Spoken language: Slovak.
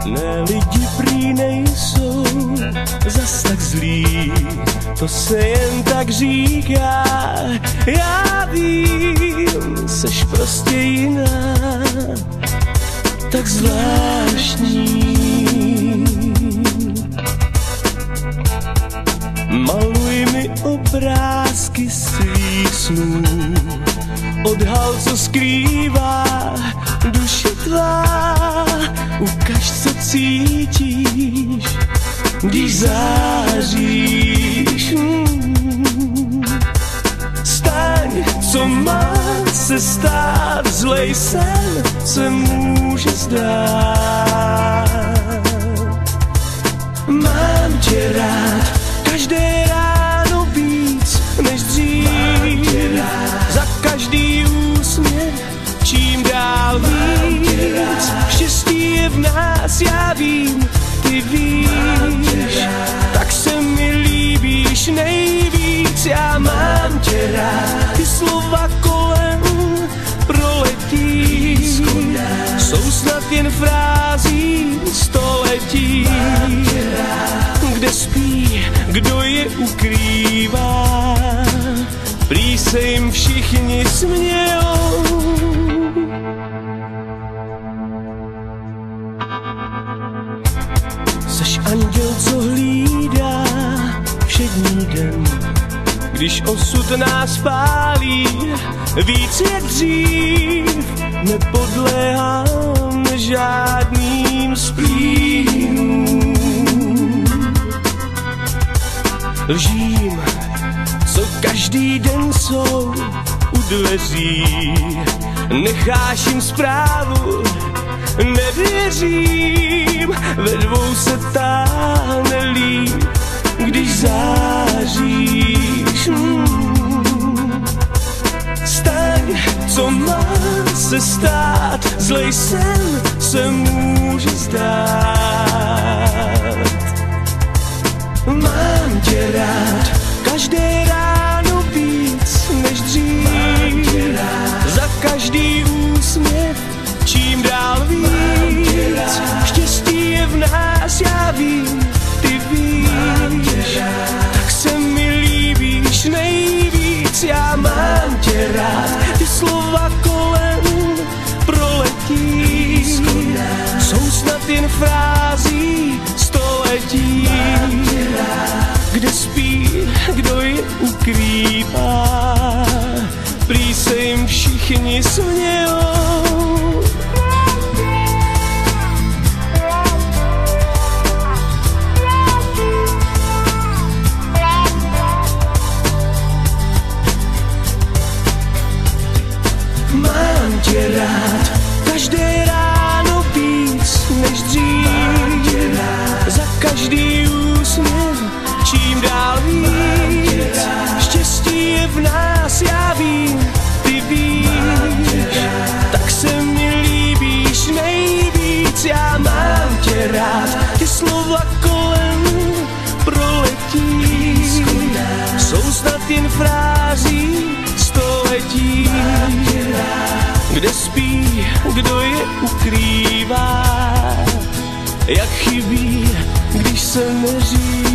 Ne, lidi prý nejsou zas tak zlí, to se jen tak říká. Já vím, seš prostě jiná, tak zvláštní. Maluj mi obrázky svých snů, odhal, co skrývá duše tvá. Ukaž, co cítíš, když záříš. Staň, co má se stát, zlej sen se může zdát. Mám tě rád, každé ráno víc než dřív. Za každý úsměv, čím dál víc. Štěstí je v nás, já vím, ty víš. Tak se mi líbíš nejvíc, já mám tě rád. Ty slova kolem proletí, jsou snad jen frází století. Kde spí, kdo je ukrývá, prý se jim všichni smějou. Seš anděl, co hlídá všední den, když osud nás pálí víc jak dřív. Nepodléhám žádným splínům, lžím, co každý den jsou u dveří. Necháš jim zprávu, nevěřím, ve dvou se táhne líp, když záříš. Staň, co má se stát, zlej sen se může zdát. Mám tě rád, každé ráno víc než dřív. Za každý úsměv, čím dál víc. Štěstí je v nás, já vím, ty víš. Tak se mi líbíš nejvíc, já mám tě rád. Ty slova kolem proletí, jsou snad jen frází století. Kde spí, kdo je ukrývá, prý se jim všichni smějou. Mám tě rád, každé ráno víc než dřív. Za každý úsměv, čím dál víc. Štěstí je v nás, já vím, ty víš. Tak se mi líbíš nejvíc, já mám tě rád. Ty slova kolem proletí, jsou snad jen frází století. Kde spí, kdo je ukrývá, jak chybí, když se neří.